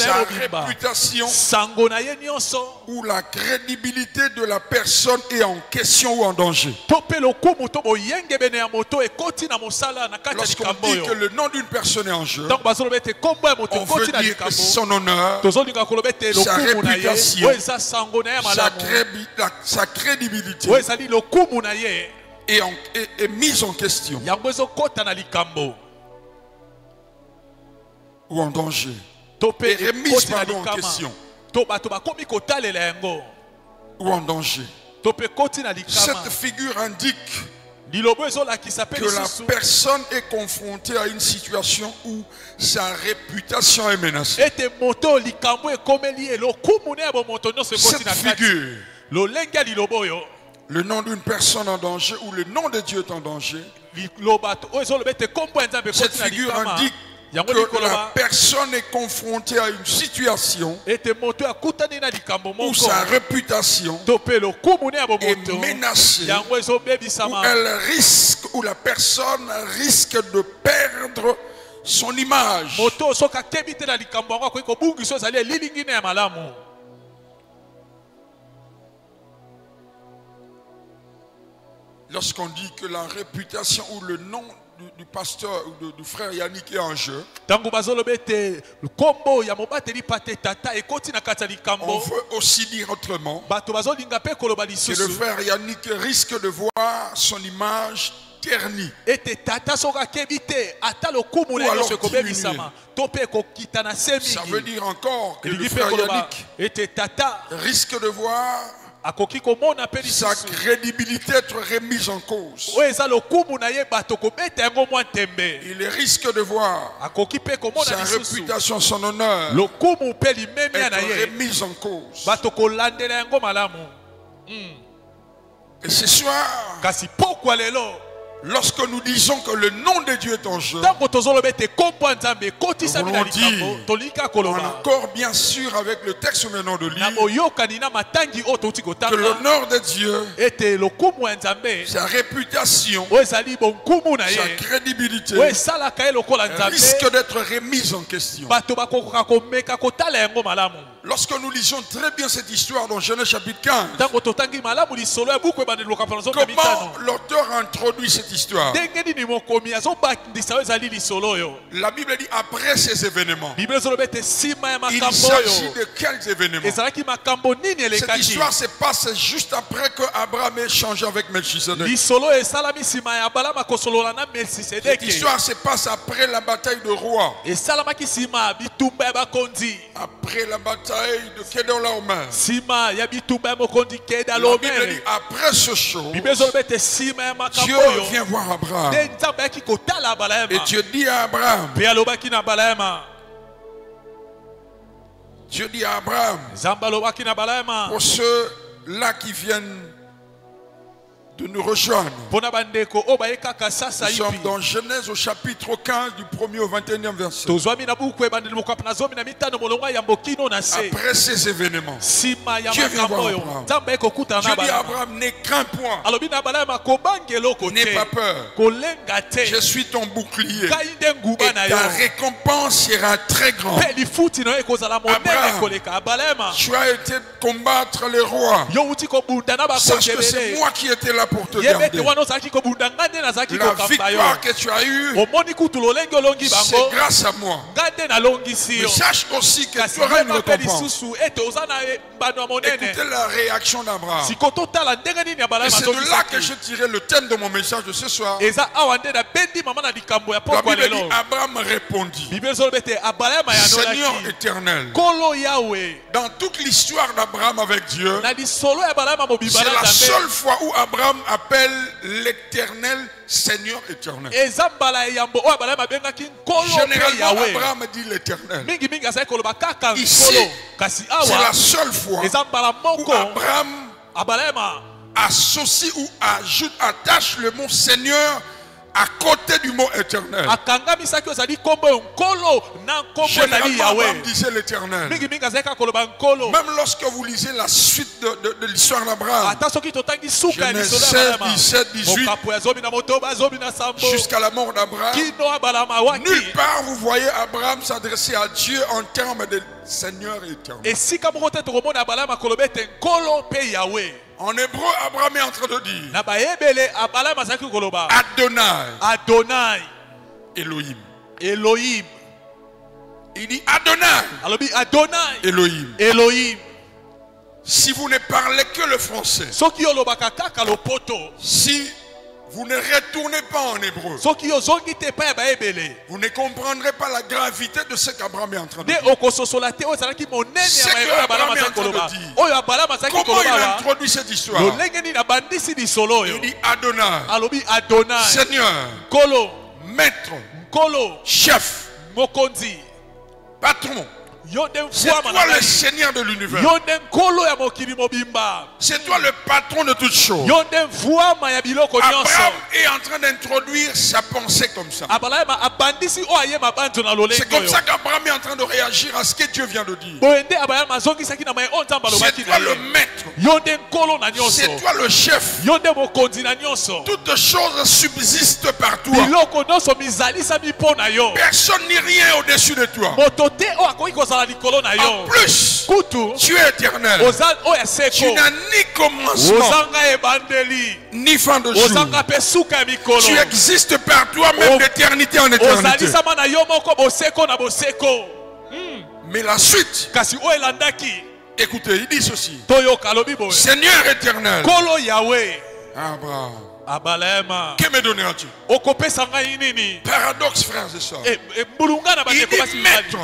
sa réputation ou la crédibilité de la personne est en question ou en danger. Lorsqu'on dit que le nom d'une personne est en jeu, on veut dire que son honneur, sa réputation, sa crédibilité est mise en question ou en danger. Et remise en question ou en danger. Cette figure indique que la personne est confrontée à une situation où sa réputation est menacée. Cette figure, le nom d'une personne en danger ou le nom de Dieu est en danger, cette figure indique que la personne est confrontée à une situation où sa réputation est menacée, où elle risque, où la personne risque de perdre son image. Lorsqu'on dit que la réputation ou le nom du pasteur ou du frère Yannick est en jeu, on veut aussi dire autrement que le frère Yannick risque de voir son image ternie ou alors diminuée. Ça veut dire encore que le frère Yannick risque de voir sa crédibilité être remise en cause. Il risque de voir sa réputation, son honneur être remise en cause. Et ce soir, lorsque nous disons que le nom de Dieu est en jeu, nous voulons dire, encore bien sûr avec le texte que nous venons de lire, que l'honneur de Dieu, sa réputation, sa crédibilité risque d'être remise en question. Lorsque nous lisons très bien cette histoire dans Genèse chapitre 15, comment l'auteur introduit cette histoire? La Bible dit après ces événements. Il s'agit de quels événements? Cette histoire se passe juste après que Abraham ait échangé avec Melchisedec. Cette histoire se passe après la bataille de Roi. Après la bataille de Kedorlaomer. La Bible dit après ce show, Dieu vient voir Abraham. Et Dieu dit à Abraham, pour ceux-là qui viennent de nous rejoindre, nous sommes dans Genèse au chapitre 15 du 1er au 21e verset. Après ces événements, Dieu vient voir Abraham. Dieu dit à Abraham, ne crains point, n'aie pas peur, je suis ton bouclier et ta récompense sera très grande. Abraham, tu as été combattre les rois, sache que c'est moi qui étais là pour te garder. La victoire que tu as eue, c'est grâce à moi. Mais sache aussi que tu auras une récompense. Écoutez la réaction d'Abraham. Et c'est de là que j'ai tiré le thème de mon message de ce soir. La Bible dit, Abraham répondit, Seigneur éternel. Dans toute l'histoire d'Abraham avec Dieu, c'est la seule fois où Abraham appelle l'Éternel Seigneur éternel. Généralement, Abraham dit l'Éternel. Ici, c'est la seule fois où Abraham associe ou attache le mot Seigneur à côté du mot éternel. Généralement, Abraham disait l'éternel. Même lorsque vous lisez la suite de l'histoire d'Abraham, Genèse 16, 17, 18, jusqu'à la mort d'Abraham, nulle part vous voyez Abraham s'adresser à Dieu en termes de Seigneur éternel. En hébreu, Abraham est en train de dire Adonai, Elohim. Elohim. Il dit Adonai, Elohim. Si vous ne parlez que le français, si vous ne retournez pas en hébreu, vous ne comprendrez pas la gravité de ce qu'Abraham est en train de dire. C'est que Abraham est en train de dire. Comment il a introduit cette histoire? Il dit Adonai, Seigneur, Maître, Chef, Patron. C'est toi le Seigneur de l'univers. C'est toi le patron de toutes choses. Abraham est en train d'introduire sa pensée comme ça. C'est comme ça qu'Abraham est en train de réagir à ce que Dieu vient de dire. C'est toi le maître. C'est toi le chef. Toutes choses subsistent par toi. Personne ni rien au-dessus de toi. En plus, tu es éternel. Tu n'as ni commencement ni fin de jour. Tu existes par toi-même d'éternité en éternité. Mais la suite, écoutez, il dit ceci. Seigneur éternel, Abraham, que me donneras-tu? Paradoxe, frères et sœurs. Il dit maître,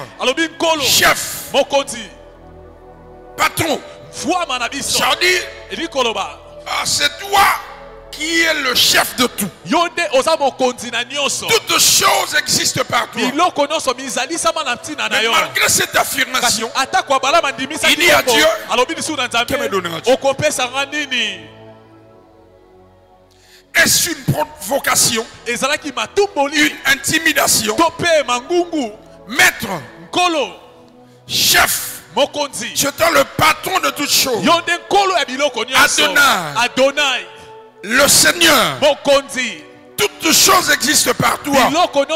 chef, patron. Ça dit, c'est toi qui es le chef de tout. Toutes choses existent par toi. Mais malgré cette affirmation, il dit à Dieu, que me donneras-tu? Est-ce une provocation? Une intimidation? Maître, chef, je t'ai le patron de toutes choses. Adonai, le Seigneur. Toutes choses existent par toi. Par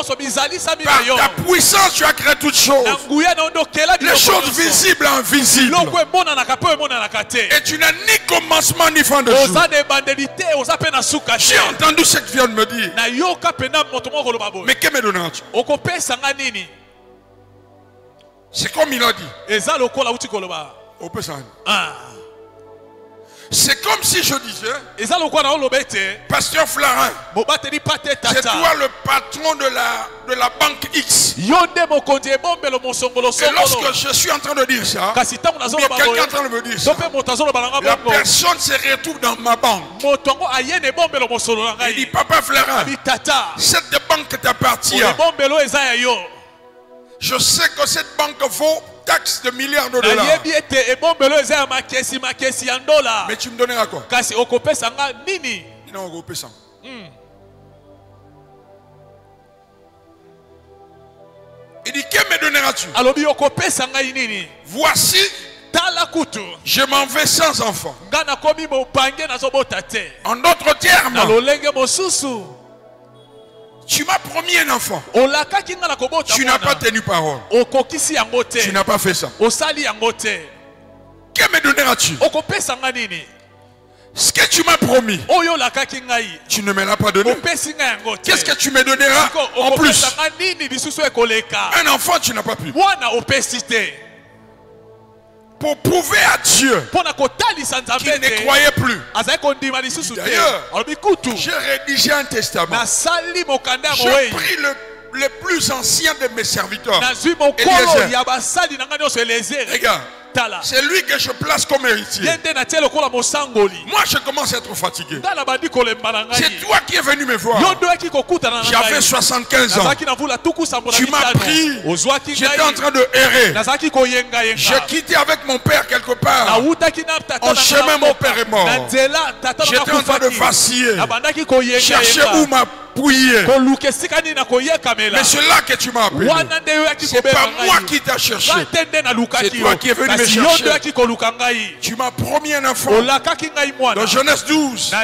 ta puissance, tu as créé toutes choses. Les choses visibles et invisibles. Et tu n'as ni commencement ni fin de jour. J'ai entendu ce que tu viens de me dire. Mais que me donneras-tu? C'est comme il a dit. C'est comme si je disais, Pasteur Flarin, c'est toi le patron de la banque X. Et lorsque je suis en train de dire ça, ou bien quelqu'un est en train de me dire ça, la personne se retrouve dans ma banque. Il dit, Papa Flarin, cette banque t'appartient. Je sais que cette banque vaut taxe de milliards de dollars. Mais tu me donneras quoi? Non, on peut ça. Il dit, que me donneras-tu? Voici, je m'en vais sans enfant. En d'autres termes, tu m'as promis un enfant. Tu n'as pas tenu parole. Tu n'as pas fait ça. Que me donneras-tu? Ce que tu m'as promis, tu ne me l'as pas donné. Qu'est-ce que tu me donneras en plus? Un enfant, tu n'as pas pu. Pour prouver à Dieu qu'il ne croyait plus. D'ailleurs, j'ai rédigé un testament. J'ai pris le plus ancien de mes serviteurs. Regarde. C'est lui que je place comme héritier. Moi je commence à être fatigué. C'est toi qui es venu me voir. J'avais 75 ans. Tu m'as pris. J'étais en train de errer. J'ai quitté avec mon père quelque part. En chemin mon père est mort. J'étais en train de vaciller. Chercher où m'appuyer. Mais c'est là que tu m'as appelé. C'est pas moi qui t'ai cherché. C'est toi qui es venu me chercher. Tu m'as promis un enfant. Dans Genèse 12,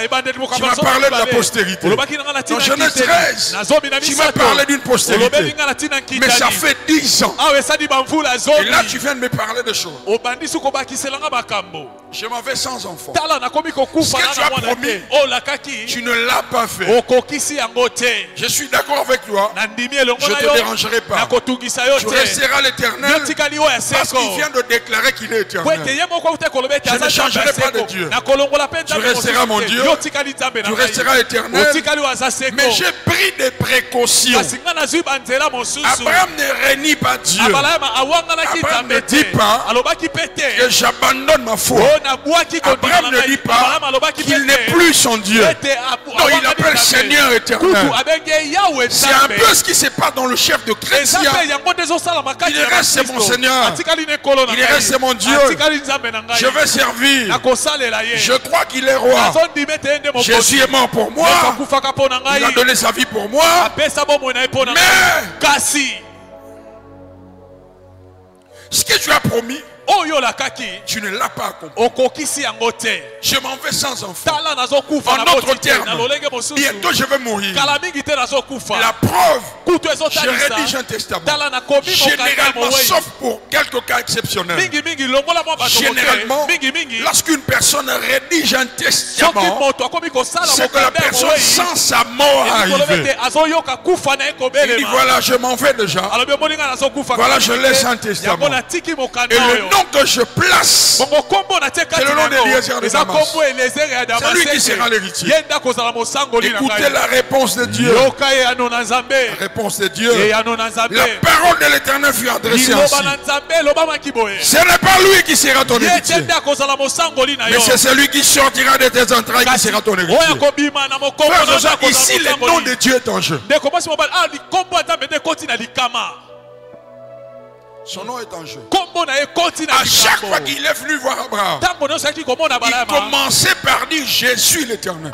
tu m'as parlé de la postérité. Dans Genèse 13, tu m'as parlé d'une postérité. Mais ça fait 10 ans. Et là, tu viens de me parler de choses. Je m'en vais sans enfant. Ce que tu as promis, tu ne l'as pas fait. Je suis d'accord avec toi. Je ne te dérangerai pas. Tu resteras l'éternel parce qu'il vient de déclarer qu'il est éternel. Je ne changerai pas de Dieu. Tu resteras mon Dieu. Tu resteras éternel. Mais j'ai pris des précautions. Abraham ne renie pas Dieu. Abraham ne dit pas que j'abandonne ma foi. Abraham ne dit pas qu'il n'est plus son Dieu. Non, il appelle Seigneur éternel. C'est un peu ce qui se passe dans le chef de chrétien. Il reste c'est mon Seigneur. Il reste c'est mon Dieu. Je vais servir. Je crois qu'il est roi. Jésus est mort pour moi. Il a donné sa vie pour moi. Mais ce que tu as promis, tu ne l'as pas accompli. Je m'en vais sans enfant. En autre terme, bientôt je vais mourir. La preuve, je rédige un testament. Généralement, sauf pour quelques cas exceptionnels. Généralement, lorsqu'une personne rédige un testament, c'est que la personne sent sa mort arriver. Il dit voilà, je m'en vais déjà. Voilà, je laisse un testament. Et le nom que je place, c'est le nom d'Eliezer de Damas. C'est lui qui sera l'héritier. Écoutez la réponse de Dieu. La réponse de Dieu. La parole de l'Éternel fut adressée ainsi. Ce n'est pas lui qui sera ton héritier, mais c'est celui qui sortira de tes entrailles qui sera ton héritier. Frère, ici le nom de Dieu est en jeu. Son nom est en jeu. À chaque fois qu'il est venu voir Abraham, il commençait par dire je suis l'Éternel.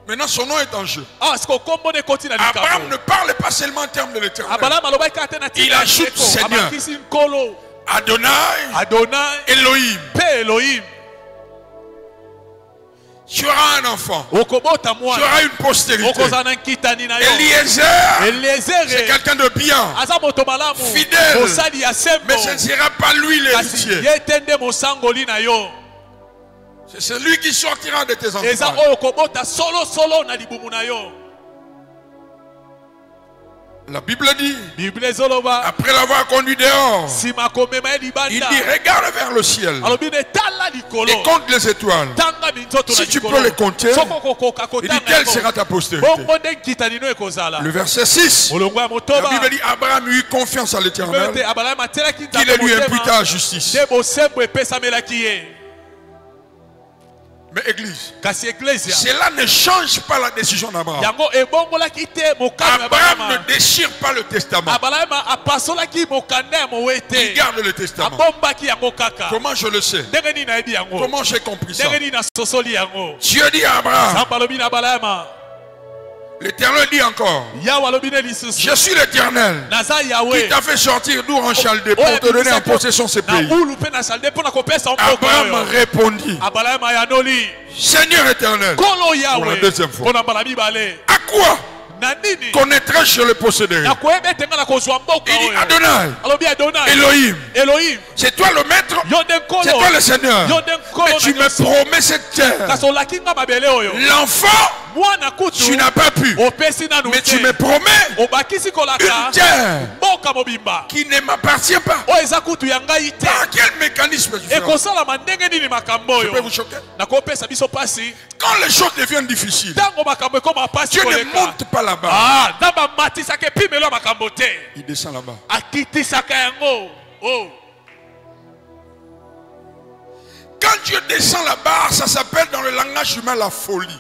Maintenant son nom est en jeu. Abraham ne parle pas seulement en termes de l'Éternel. Il ajoute Seigneur, Adonai, Elohim. Tu auras un enfant. Tu auras une postérité. Eliezer, c'est quelqu'un de bien, fidèle. Mais ce ne sera pas lui l'héritier. C'est celui qui sortira de tes entrailles. La Bible dit, après l'avoir conduit dehors, il dit regarde vers le ciel et compte les étoiles. Si tu peux les compter, il dit quelle sera ta postérité. Le verset 6, la Bible dit Abraham eut confiance à l'Éternel, qu'il le lui imputa à justice. Mais église, cela ne change pas la décision d'Abraham. Abraham ne déchire pas le testament. Il garde le testament. Comment je le sais? Comment j'ai compris ça? Dieu dit à Abraham, l'Éternel dit encore, je suis l'Éternel qui t'a fait sortir d'Our en Chaldée pour te donner en possession ce pays. Abraham répondit, Seigneur éternel, pour la deuxième fois, à quoi connaîtrais-je le posséder? Il dit Adonai, Elohim, c'est toi le maître, c'est toi le Seigneur, mais tu me promets cette terre. L'enfant, tu n'as pas pu, mais tu me promets une terre qui ne m'appartient pas. Par quel mécanisme tu fais? Je peux vous choquer? Quand les choses deviennent difficiles, Dieu ne monte pas là-bas. Il descend là-bas. Quand Dieu descend là-bas, ça s'appelle dans le langage humain la folie.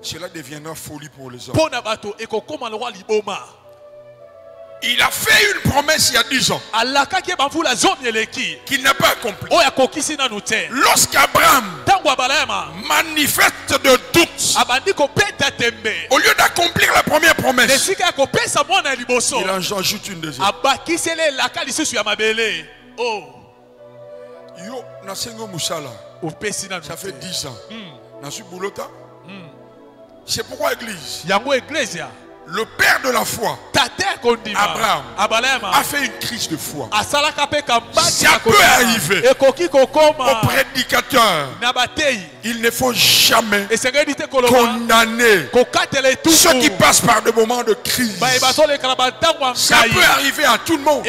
Cela deviendra folie pour les hommes. Il a fait une promesse il y a 10 ans qu'il n'a pas accompli. Lorsqu'Abraham manifeste de doute, au lieu d'accomplir la première promesse, il en ajoute une deuxième. Yo, Nasengo Moussala, ça fait 10 ans. C'est pourquoi l'église, le père de la foi, Abraham, a fait une crise de foi. Ça peut arriver au prédicateur. Il ne faut jamais condamner ceux qui passent par des moments de crise. Ça peut arriver à tout le monde.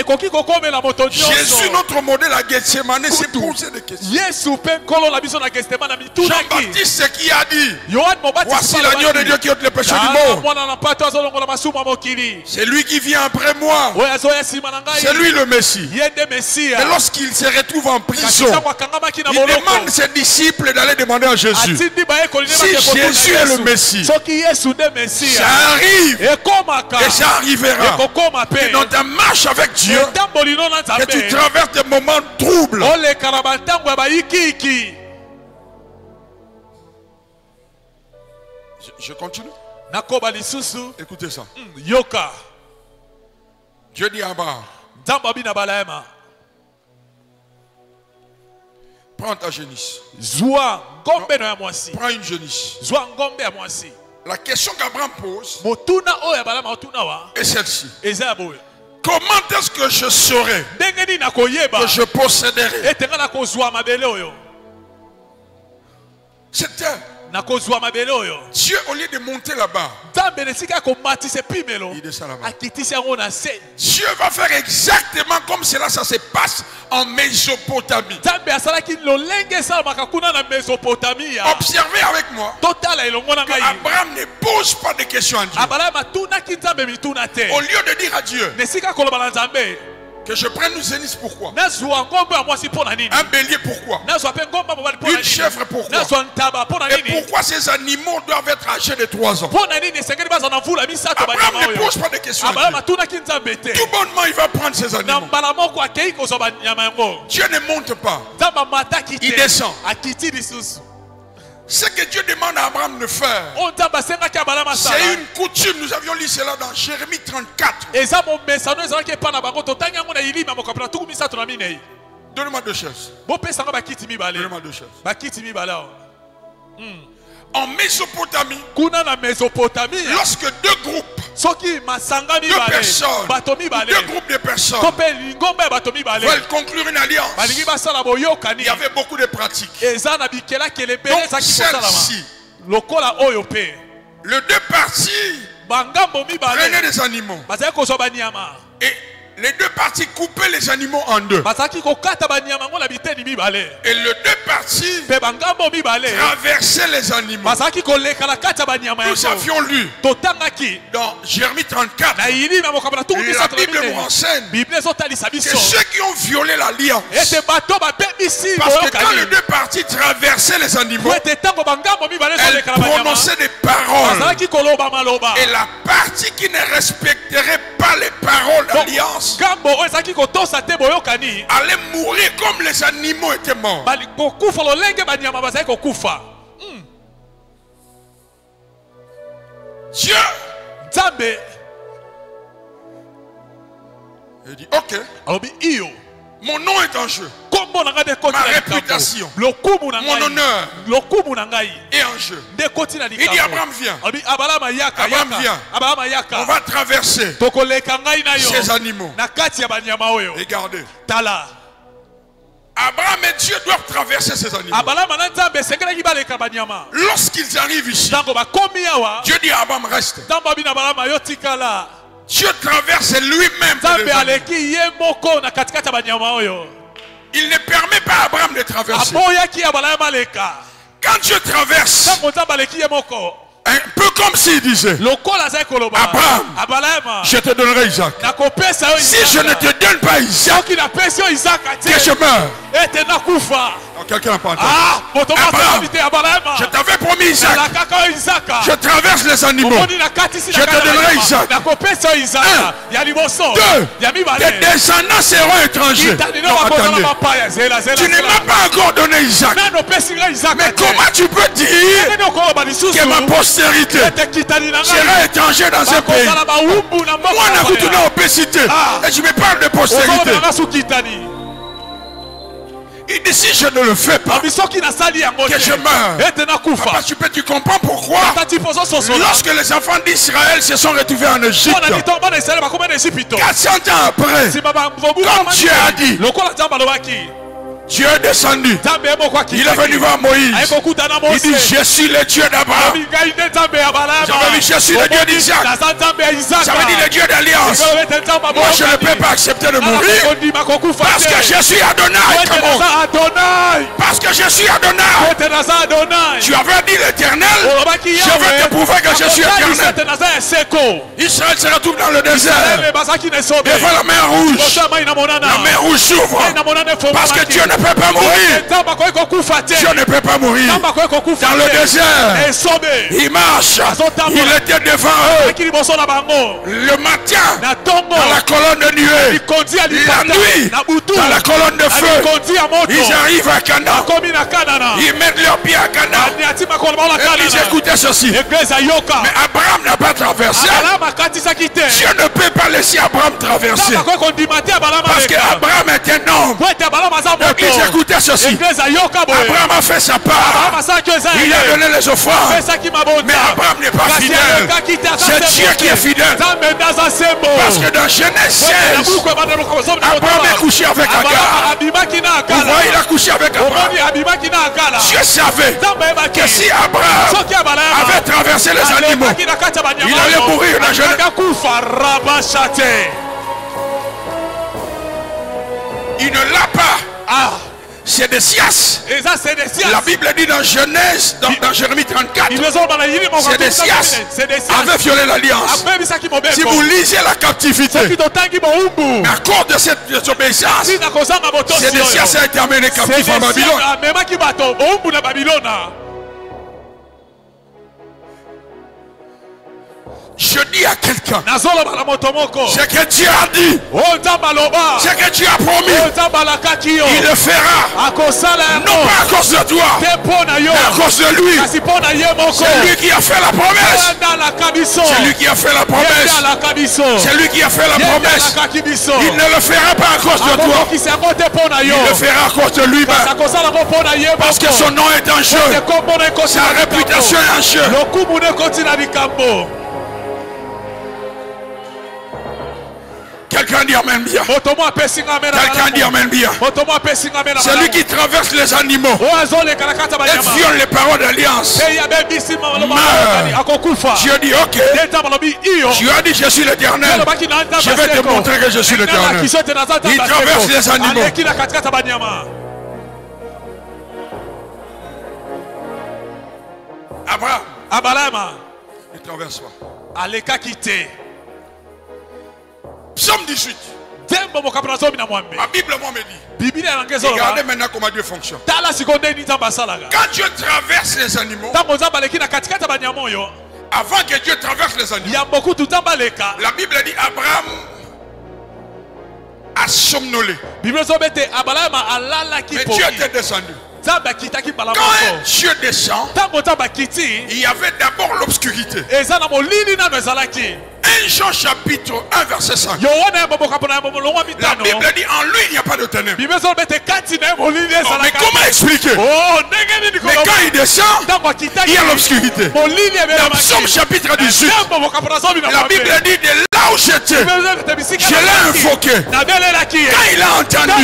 Jésus, notre modèle à Gethsemane, s'est posé des questions. Jean-Baptiste, ce qui a dit, voici l'agneau de Dieu qui ôte le péché du monde. C'est lui qui vient après moi. C'est lui le Messie. Et lorsqu'il se retrouve en prison, il demande ses disciples d'aller demander à Jésus si Jésus est le Messie. Ça arrive et ça arrivera. Et dans ta marche avec Dieu, que tu traverses des moments troubles. Je continue. Écoutez ça. Dieu dit à Abraham, prends ta génisse. Prends une génisse. La question qu'Abraham pose est celle-ci. Comment est-ce que je saurai que je posséderai cette terre? Dieu, au lieu de monter là-bas, il descend là-bas. Dieu va faire exactement comme cela, ça se passe en Mésopotamie. Observez avec moi qu'Abraham ne pose pas de questions à Dieu. Au lieu de dire à Dieu que je prenne une génisse, pourquoi? Un bélier, pourquoi? Une chèvre, pourquoi? Et pourquoi ces animaux doivent être âgés de 3 ans? Abraham ne pose pas de questions à Dieu. Tout bonnement, il va prendre ces animaux. Dieu ne monte pas, il descend. Ce que Dieu demande à Abraham de faire, c'est une coutume. Nous avions lu cela dans Jérémie 34. Donne-moi 2 chaises. Donne-moi 2 chaises. En Mésopotamie, lorsque 2 groupes, 2 personnes, 2 groupes de personnes veulent conclure une alliance, il y avait beaucoup de pratiques. Donc celle-ci, les 2 parties prenaient des animaux et les 2 parties coupaient les animaux en 2. Et les 2 parties traversaient les animaux. Nous avions lu dans Jérémie 34. La Bible nous renseigne que ceux qui ont violé l'alliance, parce que quand les 2 parties traversaient les animaux, elles prononçaient des paroles. Et la partie qui ne respecterait pas les paroles d'alliance allait mourir comme les animaux étaient morts. Dieu il dit ok, mon nom est en jeu, ma réputation, mon honneur est en jeu. Il dit Abraham vient. Abraham vient. On va traverser ces animaux. Regardez. Abraham et Dieu doivent traverser ces animaux. Lorsqu'ils arrivent ici, Dieu dit à Abraham reste. Dieu traverse lui-même. Il ne permet pas à Abraham de traverser. Quand Dieu traverse, un peu comme s'il disait Abraham, je te donnerai Isaac. Si je ne te donne pas Isaac, que je meurs. Quelqu'un n'a pas entendu. Abraham, je t'avais promis Isaac. Je traverse les animaux. Je te donnerai Isaac. 1, 2, tes descendants seront étrangers. Non, attendez. Tu ne m'as pas encore donné Isaac. Mais comment tu peux dire que ma postérité sera étranger dans un pays? Moi, on a vu toute l'obésité. Et je me parle de postérité. Il dit si je ne le fais pas, que je meurs. Papa, tu comprends pourquoi lorsque les enfants d'Israël se sont retrouvés en Égypte, 400 ans après, comme Dieu a dit, Dieu est descendu. Il est venu voir Moïse. Il dit je suis le Dieu d'Abraham. Je suis le Dieu d'Isaac. Ça veut dire le Dieu d'alliance. Moi je ne peux pas accepter de mourir parce que je suis Adonai. Parce que je suis Adonai. Tu avais dit l'Éternel, je vais te prouver que je suis éternel. Israël se retrouve dans le désert devant la mer rouge. La mer rouge s'ouvre parce que Dieu ne peut pas mourir. Dieu ne peut pas mourir. Dans le désert, il marche. Il était devant eux. Le matin, dans la colonne de nuée. La nuit, dans la colonne de feu. Ils arrivent à Canaan. Ils mettent leurs pieds à Canaan. Et ils écoutaient ceci. Mais Abraham n'a pas traversé. Dieu ne peut pas laisser Abraham traverser. Parce qu'Abraham est un homme. Ils écoutaient ceci. Abraham a fait sa part. Il a donné les offrandes. Mais Abraham n'est pas fidèle. C'est Dieu qui est fidèle. Parce que dans Genèse 16, Abraham est couché avec Agar. Vous voyez, il a couché avec Abraham. Dieu savait que si Abraham avait traversé les animaux, il allait mourir dans Genèse. Il ne l'a pas. C'est des sias. La Bible dit dans Genèse, dans Jérémie 34, c'est des sias avaient violé l'alliance. Si vous lisez la captivité, à cause de cette désobéissance, c'est des sias qui ont été amenés captifs en Babylone. Je dis à quelqu'un, c'est que Dieu a dit, c'est que Dieu a promis, il le fera, non pas à cause de toi, mais à cause de lui. C'est lui qui a fait la promesse. C'est lui qui a fait la promesse. C'est lui qui a fait la promesse. Il ne le fera pas à cause de toi, il le fera à cause de lui-même. Parce que son nom est en jeu, sa réputation est en jeu. Quelqu'un dit amen bien. Quelqu'un dit amen bien. Celui qui traverse les animaux et viole les paroles d'alliance meurt. Dieu dit ok. Dieu a dit je suis l'Éternel. Je vais te montrer que je suis l'Éternel. Il traverse les animaux. Abraham, il traverse pas. Psaume 18. La Bible me dit. Regardez maintenant comment Dieu fonctionne. Quand Dieu traverse les animaux, avant que Dieu traverse les animaux, la Bible dit Abraham a somnolé. Mais Dieu était descendu. Quand Dieu descend, il y avait d'abord l'obscurité. 1 Jean chapitre 1 verset 5. La Bible dit en lui il n'y a pas de ténèbres. Mais comment expliquer? Mais quand il descend, il y a l'obscurité. Dans Psaume chapitre 18, la Bible dit de là où j'étais, je l'ai invoqué. Quand il a entendu,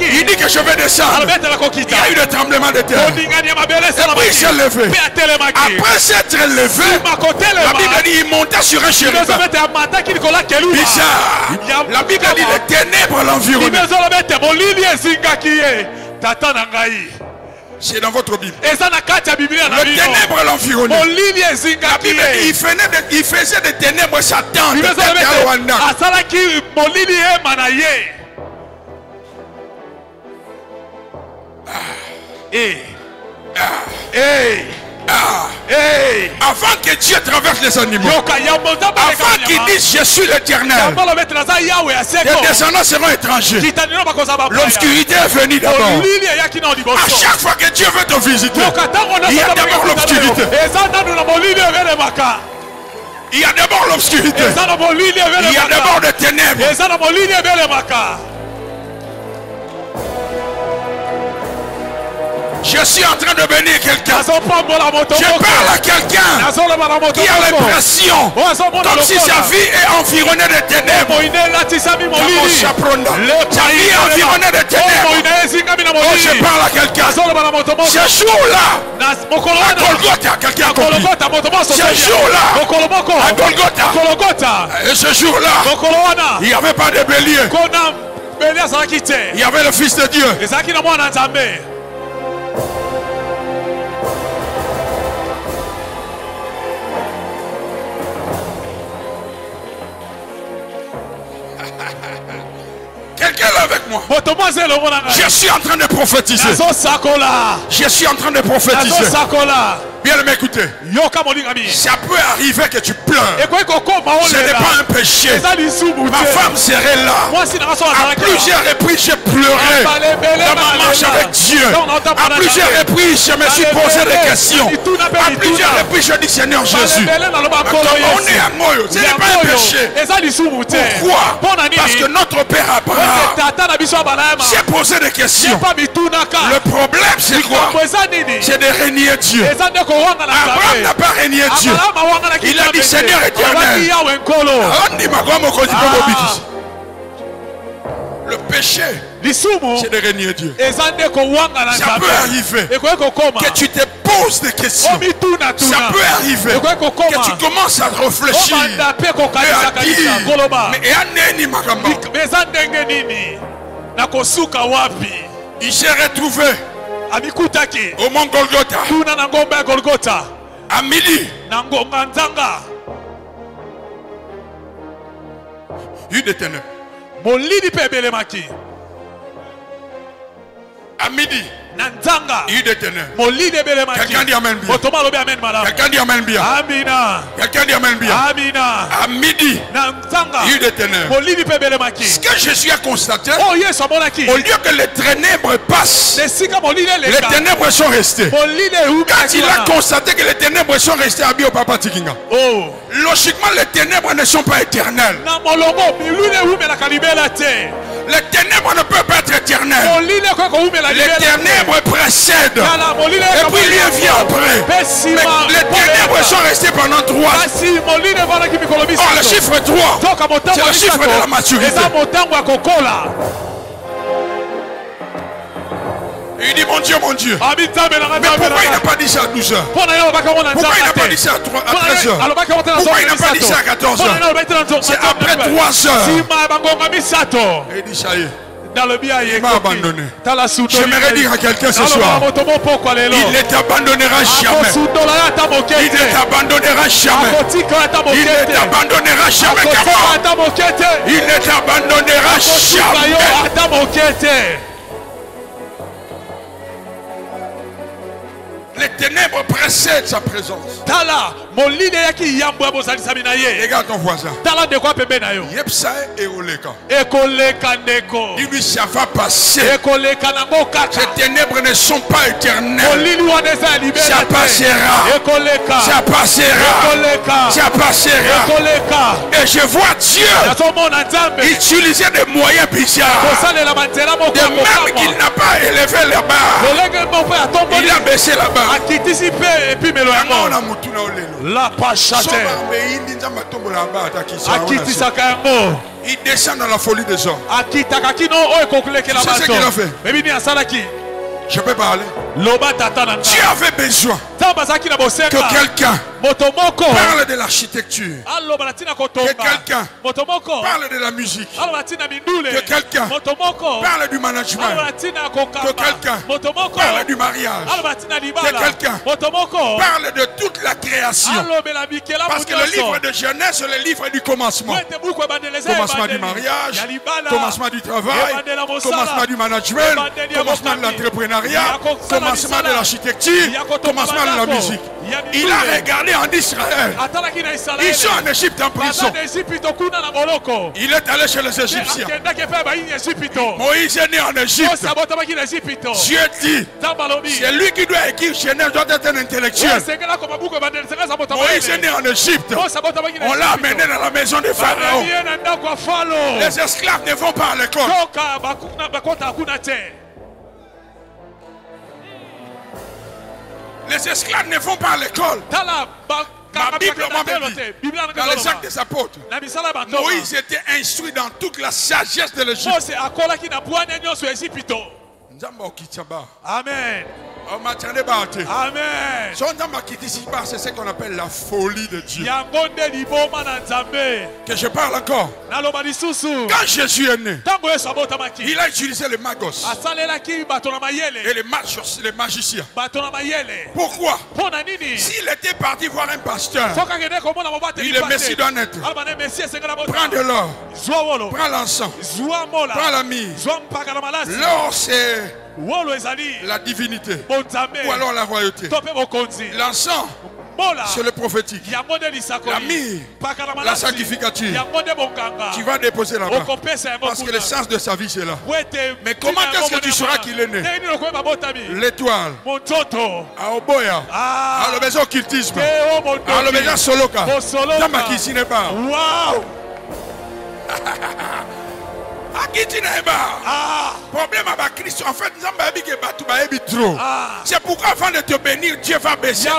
il dit que je vais descendre. Il y a eu le tremblement de terre. Et puis il s'est levé. Après s'être levé, la Bible dit il monta sur un chérubin. Bizarre. La Bible dit les ténèbres l'environnaient. C'est dans votre Bible. Le ténèbre l'environnait. La Bible dit il faisait des ténèbres Satan. Avant que Dieu traverse les animaux, avant qu'il dise je suis l'Éternel, les descendants seront étrangers. L'obscurité est venue d'abord. À chaque fois que Dieu veut te visiter, il y a d'abord l'obscurité. Il y a d'abord l'obscurité. Il y a d'abord des ténèbres. Je suis en train de bénir quelqu'un. Je parle à quelqu'un qui a l'impression comme si sa vie est environnée de ténèbres. Sa vie est environnée de ténèbres. Oh, je parle à quelqu'un. Ce jour-là, à Golgotha, quelqu'un a compris. Ce jour-là, à Golgotha, et ce jour-là, il n'y avait pas de bélier. Il y avait le Fils de Dieu. Quelqu'un est avec moi. Je suis en train de prophétiser. Je suis en train de prophétiser. Bien le m'écouter. Ça peut arriver que tu pleures. Ce n'est pas un péché. Ma femme serait là. À plusieurs reprises, j'ai pleuré dans ma marche avec Dieu. À plusieurs reprises, je me suis posé des questions. À plusieurs reprises, je dis Seigneur Jésus, on est à moi. Ce n'est pas un péché. Pourquoi? Parce que notre Père Abraham s'est posé des questions. Le problème, c'est quoi? C'est de régner Dieu. Abraham n'a pas régné Dieu. Il a dit Seigneur éternel. Le péché, c'est de régner Dieu. Ça peut arriver que tu te poses des questions. Ça peut arriver que tu commences à réfléchir et à dire il s'est retrouvé au mont Golgotha à midi. Il des ténèbres. À midi. Il des ténèbres. Quelqu'un dit amen bien. Quelqu'un dit amen bien. Quelqu'un dit amen bien. À midi. Il des ténèbres. Ce que Jésus a constaté, au lieu que les ténèbres passent, les ténèbres sont restées. Quand il a constaté que les ténèbres sont restées à Bio Papa Tikinga, logiquement les ténèbres ne sont pas éternelles. Les ténèbres ne peuvent pas être éternelles. Les ténèbres précèdent. Et puis lui vient après. Mais les ténèbres sont restées pendant 3 ans. Or le chiffre 3, c'est le chiffre de la maturité. Il dit mon Dieu, mon Dieu. Mais pourquoi il n'a pas dit ça à 12 heures? Pourquoi il n'a pas dit ça à 13 heures? Pourquoi il n'a pas dit ça à 14 heures? C'est après 3 heures. Et il dit ça y est. Il m'a abandonné. J'aimerais dire à quelqu'un ce soir, il ne t'abandonnera jamais. Il ne t'abandonnera jamais. Il ne t'abandonnera jamais. Il ne t'abandonnera jamais. Les ténèbres précèdent sa présence. Regarde ton voisin. Dis-lui ça va passer. Ces ténèbres ne sont pas éternelles. Ça passera. Ça passera. Ça passera. Et je vois Dieu utiliser des moyens bizarres. De même qu'il n'a pas élevé la barre, il a baissé la barre. La pachate. Il descend dans la folie des hommes. Tu sais ce qu'il a fait? Je peux parler. Dieu avait besoin que quelqu'un parle de l'architecture, que quelqu'un parle de la musique, que quelqu'un parle du management, que quelqu'un parle du mariage, que quelqu'un parle de toute la création. Parce que le livre de Genèse, c'est le livre du commencement. Commencement du mariage, commencement du travail, commencement du management, commencement de l'entrepreneuriat, commencement commencement de l'architecture, commencement de la musique. Il a regardé en Israël. Ils sont en Égypte en prison. Il est allé chez les Égyptiens. Moïse est né en Égypte. Dieu dit, c'est lui qui doit écrire Genèse, doit être un intellectuel. Moïse est né en Égypte. On l'a amené dans la maison de Pharaon. Les esclaves ne vont pas à l'école. Les esclaves ne vont pas à l'école. Ma Bible m'a dit, dans les actes des apôtres, Moïse était instruit dans toute la sagesse de l'Égypte. Amen. Amen. C'est ce qu'on appelle la folie de Dieu. Que je parle encore. Quand Jésus est né, il a utilisé le magos et les magiciens. Pourquoi? S'il était parti voir un pasteur, il est Messie doit naître. Prends de l'or, prends l'encens, prends la myrrhe. L'or c'est la divinité ou alors la royauté. L'encens c'est le prophétique. La myrrhe, la sanctificature. Tu vas déposer là-bas parce que le sens de sa vie c'est là. Mais comment est-ce que tu sauras qu'il est né? L'étoile à Oboya, à l'obéissance occultisme, à l'obéissance soloka, dans ma qui n'est pas. Problème avec Christ, en fait, c'est pourquoi avant de te bénir, Dieu va baisser.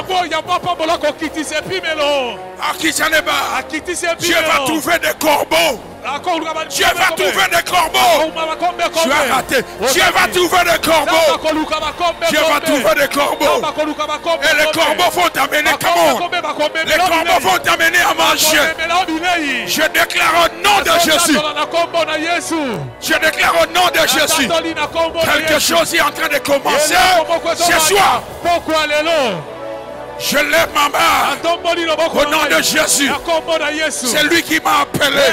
Dieu va trouver des corbeaux. Dieu va trouver des corbeaux. Tu as raté. Dieu va trouver des corbeaux. Dieu va trouver des corbeaux. Et les corbeaux vont t'amener comment? Les corbeaux vont t'amener à manger. Je déclare au nom de Jésus. Je déclare au nom de Jésus. Quelque chose est en train de commencer ce soir. Je lève ma main au nom de Jésus. C'est lui qui m'a appelé.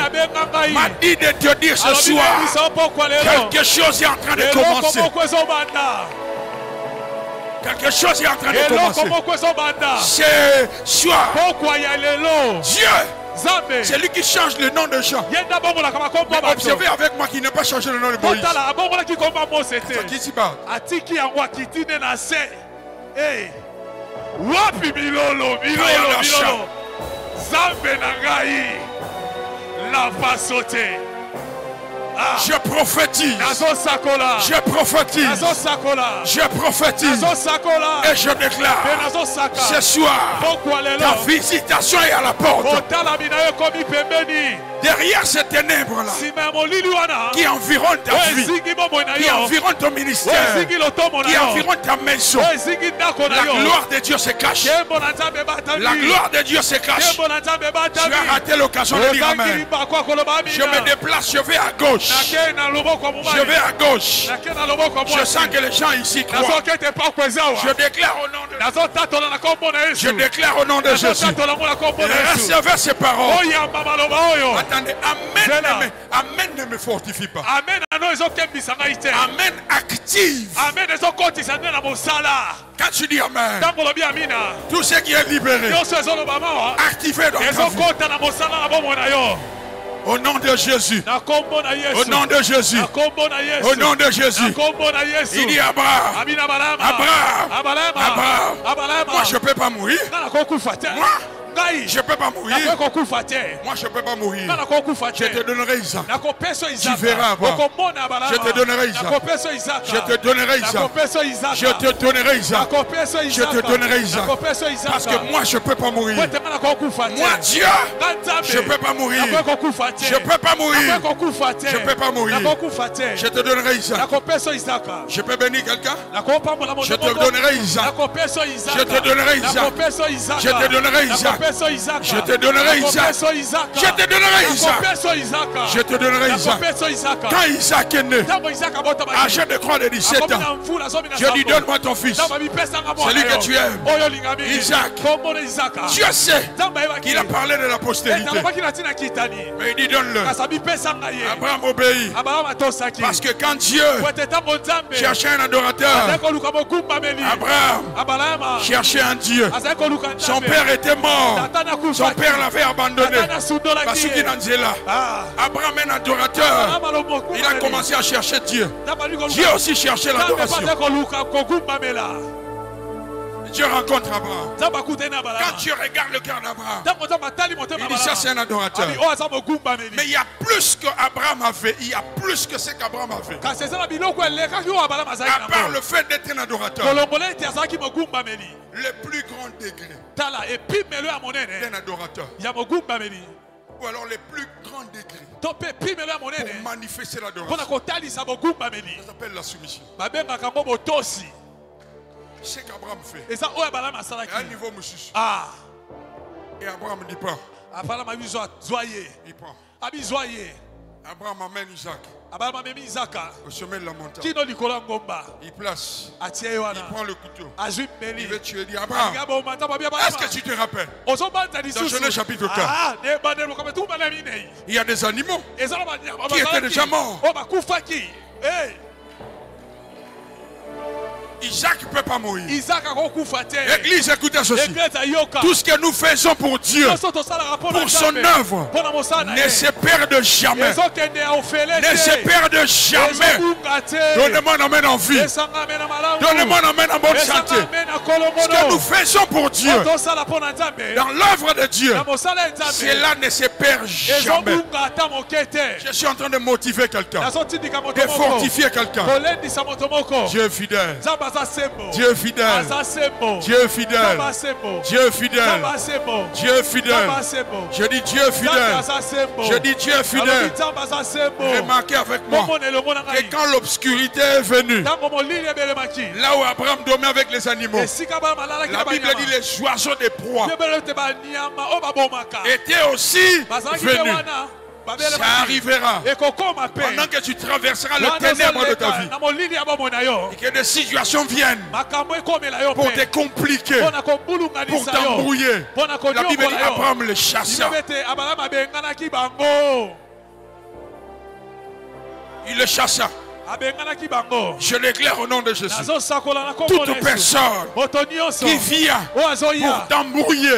M'a dit de te dire ce soir. Quelque chose est en train de commencer. Quelque chose est en train de commencer. C'est soir. Dieu. C'est lui qui change le nom de Jean. Mais observez avec moi qu'il n'a pas changé le nom de Moïse. Qui s'y bat? Wapi milolo Zambe nangai la fasote. Je prophétise. Je prophétise. Je prophétise. Et je déclare ce soir, ta visitation est à la porte. Derrière ces ténèbres-là qui environnent ta vie, qui environnent ton ministère, qui environnent ta maison, la gloire de Dieu se cache. La gloire de Dieu se cache. Tu as raté l'occasion de dire amen. Je me déplace, je vais à gauche. Je vais à gauche. Je sens que les gens ici croient. Je déclare au nom de Jésus. Je déclare au nom de Jésus. Recevez ces paroles. Attendez, amen. Amen ne me fortifie pas. Amen active. Quand tu dis amen, tout ce qui est libéré, activé dans ta vie. Au nom de Jésus. Au nom de Jésus. Au nom de Jésus. Il dit Abraham. Moi je ne peux pas mourir. Moi je ne peux pas mourir. Moi je ne peux pas mourir. Je te donnerai Isaac. Tu verras avant. Je te donnerai Isaac. Je te donnerai Isaac. Je te donnerai Isaac. Je te donnerai Isaac. Parce que moi je ne peux pas mourir. Moi Dieu, je ne peux pas mourir. Je ne peux pas mourir. Je ne peux pas mourir. Je te donnerai Isaac. Je peux bénir quelqu'un? Je te donnerai Isaac. Je te donnerai Isaac. Je te donnerai Isaac. Je te donnerai Isaac. Je te donnerai Isaac. Je te donnerai Isaac. Quand Isaac est né, âgé de croix de 17 ans, je lui donne-moi ton fils. Celui que tu aimes. Isaac. Dieu sait qu'il a parlé de la postérité. Mais il dit donne-le. Abraham obéit. Parce que quand Dieu cherchait un adorateur, Abraham cherchait un Dieu. Son père était mort. Son père l'avait abandonné. Abraham est un adorateur. Il a commencé à chercher Dieu. Dieu aussi cherchait l'adoration. Dieu rencontre Abraham. Quand tu regardes le cœur d'Abraham, il dit ça c'est un adorateur. Mais il y a plus qu'Abraham avait. Il y a plus que ce qu'Abraham avait. À part le fait d'être un adorateur, le plus grand degré d'un adorateur, ou alors les plus grands degrés pour manifester l'adoration, ça s'appelle la soumission. C'est qu'Abraham fait. Et à un niveau monsieur. Et Abraham dit pas. Il prend. Abraham amène Isaac au sommet de la montagne. Il place. Il prend le couteau. Il veut tuer. Il dit Abraham, est-ce que tu te rappelles dans Genèse chapitre 4, il y a des animaux qui étaient déjà morts. Isaac ne peut pas mourir. L'église, écoutez ceci. Tout ce que nous faisons pour Dieu, pour son œuvre, ne se perd jamais. Ne se perd jamais. Donnez-moi un amen en vie. Donnez-moi un amen en bonne santé. Ce que nous faisons pour Dieu, dans l'œuvre de Dieu, cela ne se perd jamais. Je suis en train de motiver quelqu'un, de fortifier quelqu'un. Dieu est fidèle. Dieu est fidèle. Dieu est fidèle. Dieu est fidèle. Dieu est fidèle. Je dis Dieu est fidèle. Je dis Dieu est fidèle. Remarquez avec moi que quand l'obscurité est venue, là où Abraham dormait avec les animaux, la Bible dit les oiseaux des proies étaient aussi venus. Ça arrivera pendant que tu traverseras le ténèbre de ta vie et que des situations viennent pour te compliquer, pour t'embrouiller. La Bible dit Abraham le chassa. Il le chassa. Je l'éclaire au nom de Jésus. Toute personne qui vient pour t'embrouiller,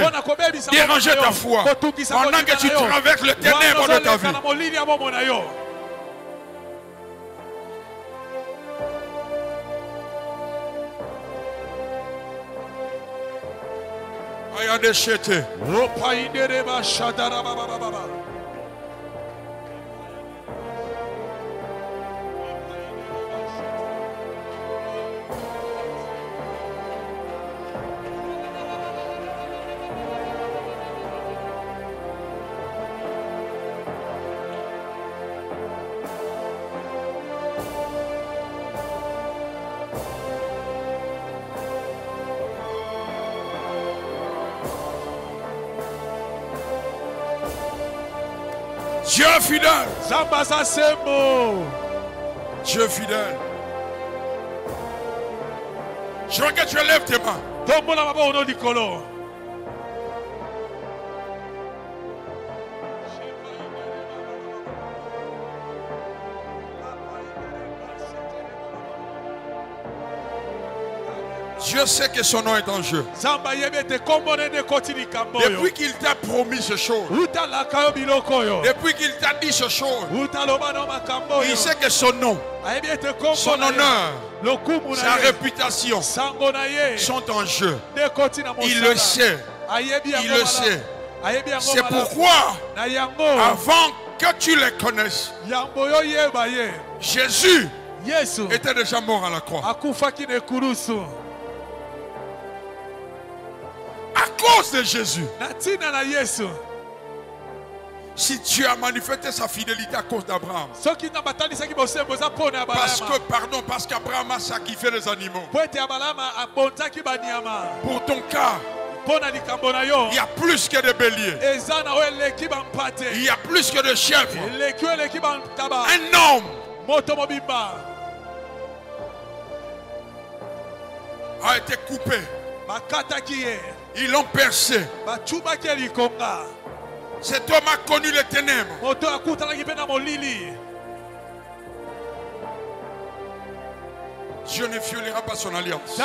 déranger ta foi, pendant que tu traverses le ténèbre de ta vie, Dieu fidèle. Dieu fidèle. Je veux que tu lèves tes mains. Dieu sait que son nom est en jeu. Depuis qu'il t'a promis ce chose, depuis qu'il t'a dit ce chose, il sait que son nom, son honneur, sa réputation sont en jeu. Il le sait. Il le sait. C'est pourquoi, avant que tu les connaisses, Jésus était déjà mort à la croix. À cause de Jésus. Si Dieu a manifesté sa fidélité à cause d'Abraham, parce qu'Abraham a sacrifié les animaux, pour ton cas, Il y a plus que de béliers. Il y a plus que de chèvres. Un homme a été coupé. Ils l'ont percé. Cet homme a connu les ténèbres. Dieu ne violera pas son alliance.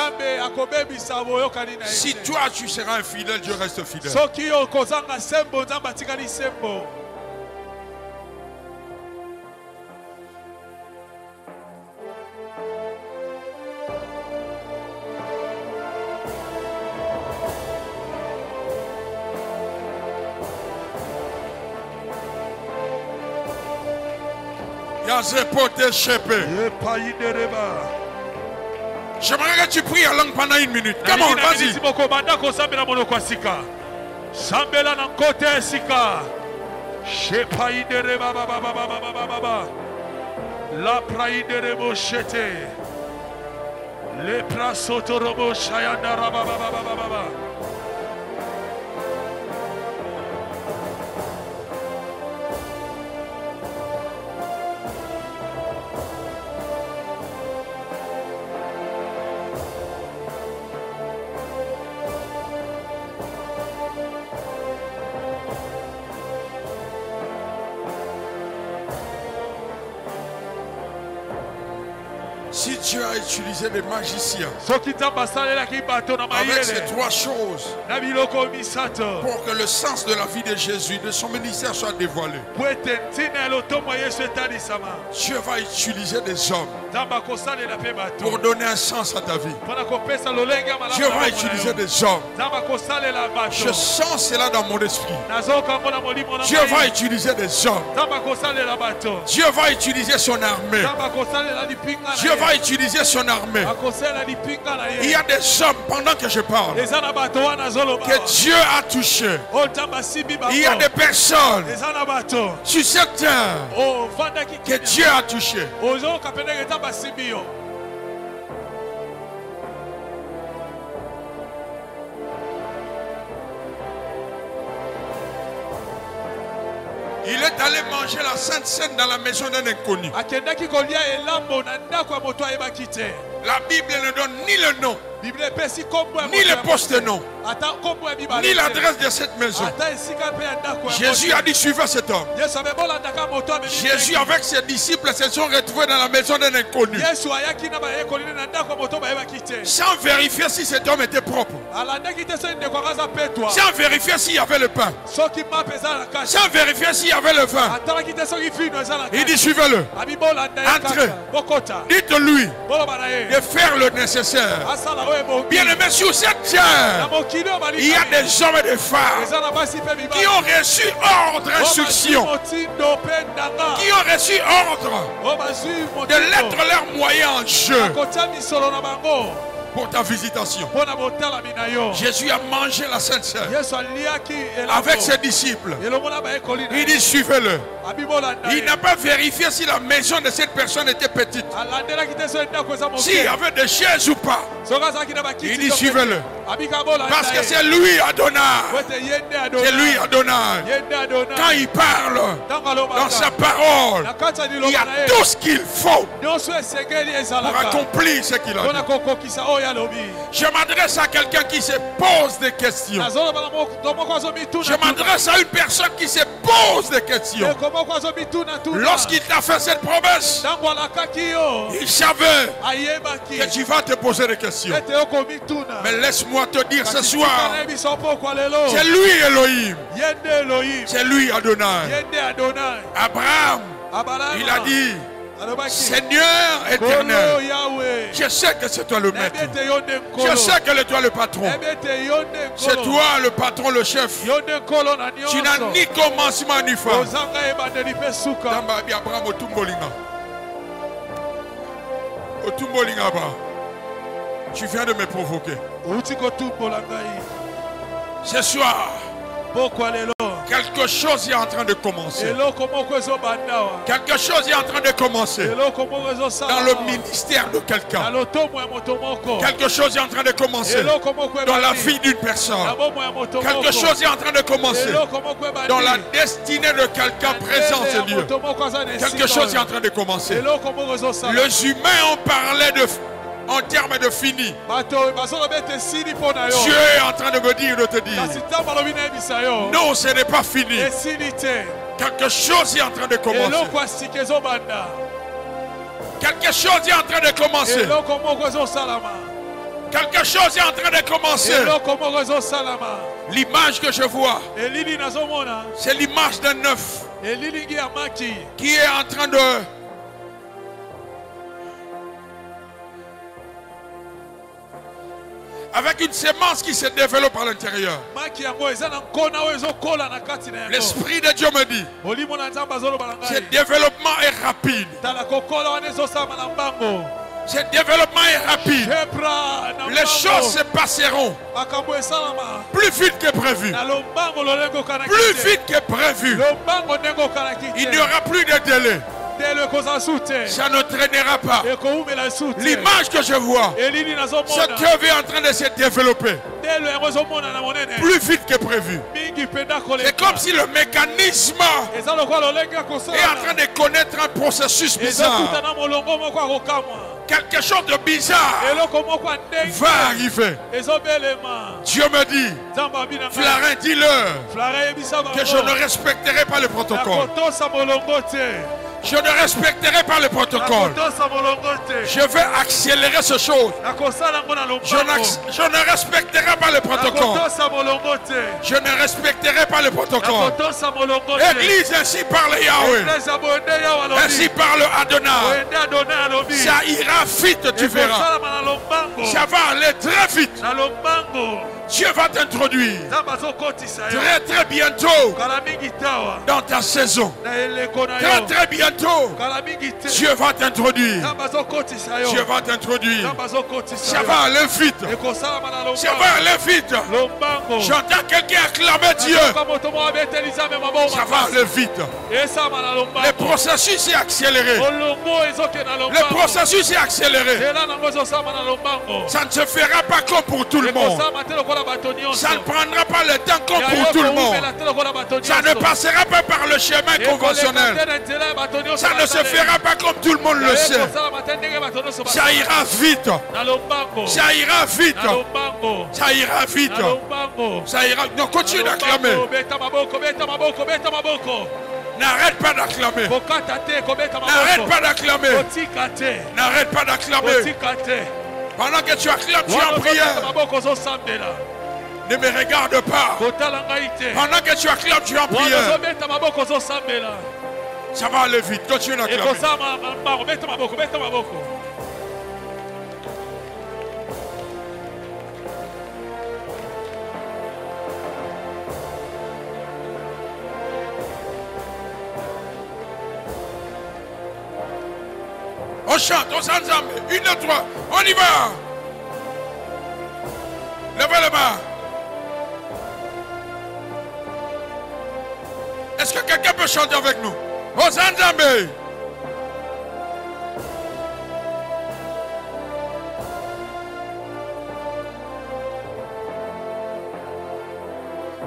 Si toi tu seras infidèle, Dieu reste fidèle. J'aimerais que tu pries en langue pendant 1 minute. Comment? Vas-y. La praïde bochete. Le prasotorobo shayanda rababa. Si Dieu a utilisé les magiciens avec ces 3 choses pour que le sens de la vie de Jésus, de son ministère soit dévoilé, Dieu va utiliser des hommes pour donner un sens à ta vie. Dieu va utiliser des hommes. Je sens cela dans mon esprit. Dieu va utiliser des hommes. Dieu va utiliser son armée. Dieu va utiliser son armée. Il y a des hommes pendant que je parle que Dieu a touché. Il y a des personnes sur cette terre que Dieu a touché. Il est allé manger la Sainte Seine dans la maison d'un inconnu. La Bible ne donne ni le nom, ni le poste-nom, ni l'adresse de cette maison. Jésus a dit suivez cet homme. Jésus avec ses disciples se sont retrouvés dans la maison d'un inconnu, sans vérifier si cet homme était propre, sans vérifier s'il y avait le pain, sans vérifier s'il y avait le vin. Il dit suivez-le, entrez, dites-lui de faire le nécessaire. Bien aimé, sur cette terre, il y a des hommes et des femmes qui ont reçu ordre, instruction, qui ont reçu ordre de l'être leur moyen en jeu pour ta visitation. Jésus a mangé la Sainte Seine avec ses disciples. Il dit suivez-le. Il n'a pas vérifié si la maison de cette personne était petite, s'il y avait des chaises ou pas. Il dit suivez-le, parce que c'est lui Adonai. C'est lui Adonai. Quand il parle dans sa parole, il y a tout ce qu'il faut pour accomplir ce qu'il a dit. Je m'adresse à quelqu'un qui se pose des questions. Je m'adresse à une personne qui se pose des questions. Lorsqu'il t'a fait cette promesse, il savait que tu vas te poser des questions. Mais laisse-moi te dire ce soir, c'est lui Elohim, c'est lui Adonai. Abraham, il a dit Seigneur éternel, je sais que c'est toi le maître, je sais que c'est toi le patron, c'est toi le patron, le chef. Tu n'as ni commencement ni fin. Tu viens de me provoquer. Ce soir, Quelque chose est en train de commencer. Quelque chose est en train de commencer. Dans le ministère de quelqu'un. Quelque chose est en train de commencer. Dans la vie d'une personne. Quelque chose est en train de commencer. Dans la destinée de quelqu'un présent en ce lieu. Quelque chose est en train de commencer. Les humains ont parlé en termes de fini. Dieu est en train de me dire, de te dire, non, ce n'est pas fini. Quelque chose est en train de commencer. Quelque chose est en train de commencer. Quelque chose est en train de commencer. L'image que je vois, c'est l'image d'un œuf qui est en train de... avec une sémence qui se développe à l'intérieur. L'Esprit de Dieu me dit, ce développement est rapide. Ce développement est rapide. Les choses se passeront plus vite que prévu. Plus vite que prévu. Il n'y aura plus de délai. Ça ne traînera pas. L'image que je vois, cette œuvre est en train de se développer plus vite que prévu. C'est comme si le mécanisme est en train de connaître un processus bizarre. Quelque chose de bizarre va arriver. Dieu me dit, Flarin, dis-leur que je ne respecterai pas le protocole. Je ne respecterai pas le protocole. Je vais accélérer ce chose. Je ne respecterai pas le protocole. Je ne respecterai pas le protocole. Église, ainsi parle Yahweh. Ainsi parle Adonai. Ça ira vite, tu verras. Ça va aller très vite. Dieu va t'introduire très très bientôt dans ta saison. Très très bientôt, Dieu va t'introduire. Dieu va t'introduire. Ça va aller vite. Ça va aller vite. J'entends quelqu'un acclamer Dieu. Ça va aller vite. Le processus est accéléré. Le processus est accéléré. Ça ne se fera pas comme pour tout le monde. Ça ne prendra pas le temps comme pour tout le monde. Ça ne passera pas par le chemin conventionnel. Ça ne se fera pas comme tout le monde le sait. Ça ira vite. Ça ira vite. Ça ira vite. Ça ira. Non, continue d'acclamer. N'arrête pas d'acclamer. N'arrête pas d'acclamer. N'arrête pas d'acclamer. Pendant que tu acclames, tu es en prière. Ne me regarde pas. Pendant que tu acclames, tu es en prière. Ça va aller vite. Continue d'acclamer. On chante, on s'ensemble. 1, 2, 3. On y va. Levez les mains. Est-ce que quelqu'un peut chanter avec nous? Hosanna.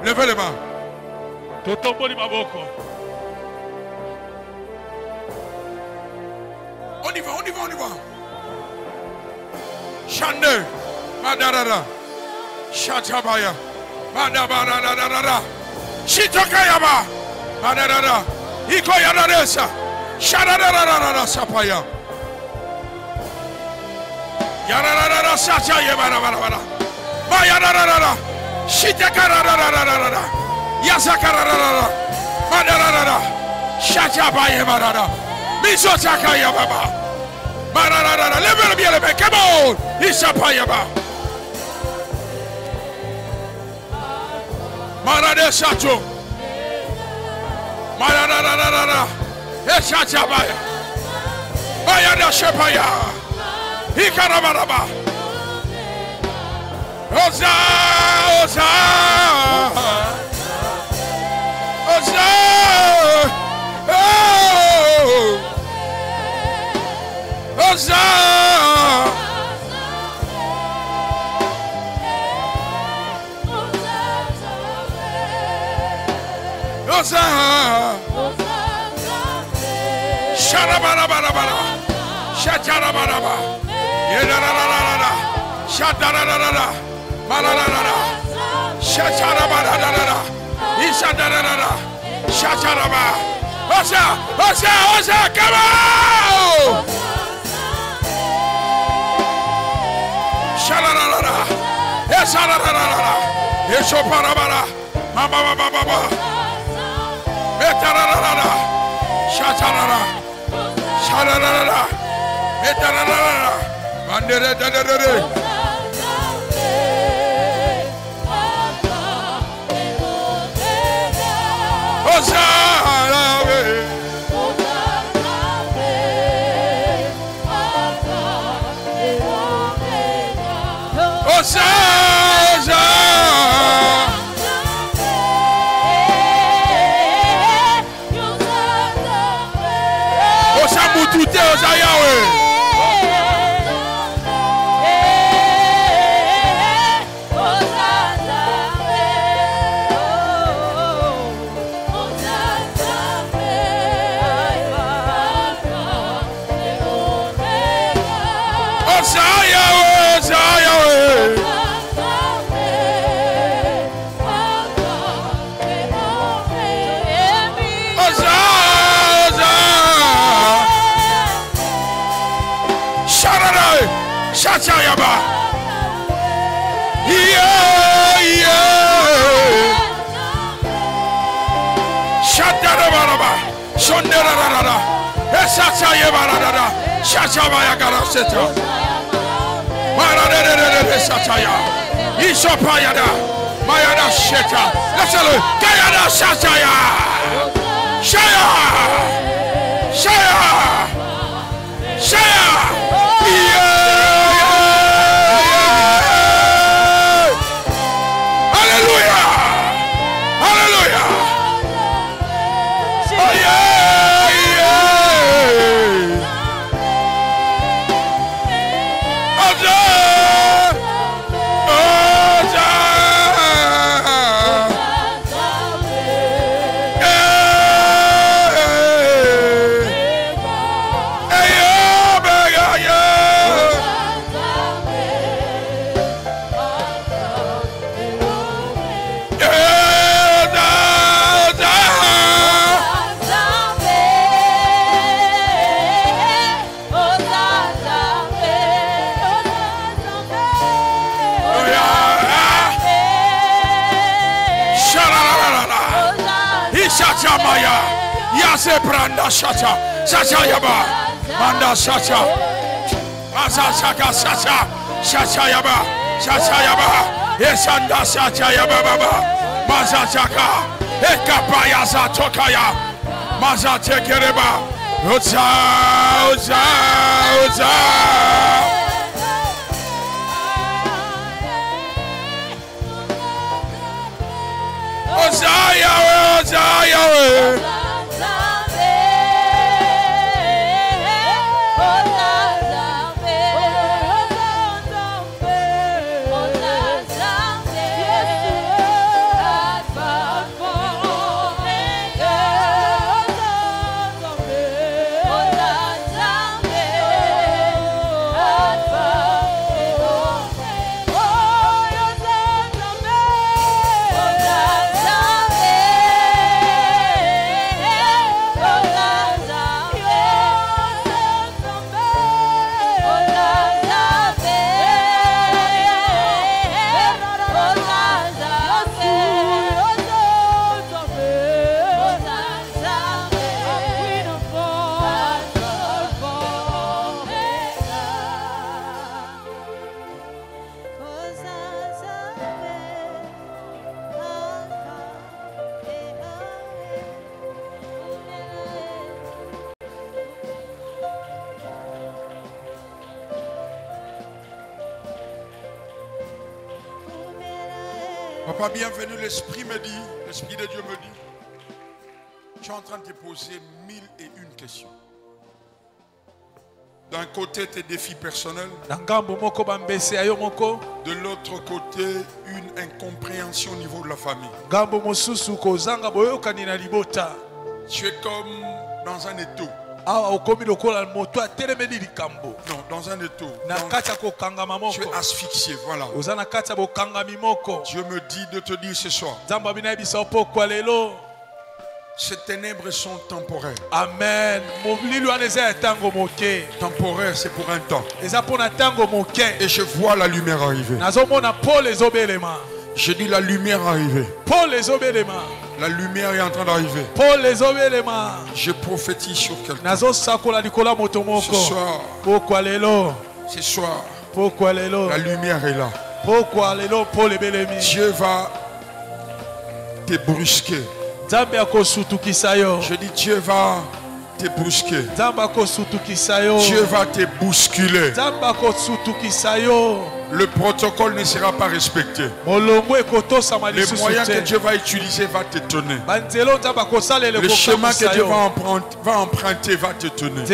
Levez les mains. On y va, on y va, on y va. Chande. Madarara. Chatabaya. Madabarara. Chitokayaba. Madarara. Ikoyanaresa. Shadadara sapaya. Yarara sataya barabara. Bayarara. Shitakarara. Yasakarara. Madarara. Chatabaya barara. Misosakaya baba. Mararara. Levez bien le bec. Come on. Isapaya ba. Marade sato. Mararara. Esachabaya. Bayada shepaya. Ikarabaraba. Oza. Oza. Hosanna. Sharabarabara. Shatarabaraba. Yedarararara. Shatararara. Mararara. Shatarabarara. Ishadarara. Shataraba. Hosanna. Hosanna. Hosanna. Come on. Shalarara. Esararara. Eshoparabara. Mama baba baba. Metararara. Shatarara. Shalarara. Metararara. Bandere dadere. Hosanna. Hosanna. Hosanna mutute Hosanna. Shachayaba. Yeah, yeah. Shatarabaraba. Shonderarara. Eshachayabarara. Shachabayagara seta. Mararere shachaya. Ishopayada. Mayada sheta. Let's Kayada shachaya. Shaya. Shaya. Shaya. Yeah. Yase branda shacha, shacha yaba, manda shacha, asa shaka shacha, shacha yaba, yesanda shacha yaba baba, maza shaka, ekapaya za tokaya, maza tekereba, uza, uza, uza. Oza Yahweh, Oza Yahweh. Papa, bienvenue, l'Esprit me dit, l'Esprit de Dieu me dit, tu es en train de te poser 1001 questions. D'un côté, tes défis personnels. De l'autre côté, une incompréhension au niveau de la famille. Tu es comme dans un étau. Non, dans un étau. Tu es asphyxié, voilà. Dieu me dit de te dire ce soir. Ces ténèbres sont temporaires. Amen. Temporaire, c'est pour un temps. Et je vois la lumière arriver. Je dis la lumière arriver. La lumière est en train d'arriver. Je prophétise sur quelqu'un. Ce soir, la lumière est là. Dieu va te brusquer. Je dis Dieu va te brusquer. Dieu va te bousculer. Le protocole ne sera pas respecté. Les moyens que Dieu va utiliser va te tenir. Le chemin que Dieu va emprunter va te tenir.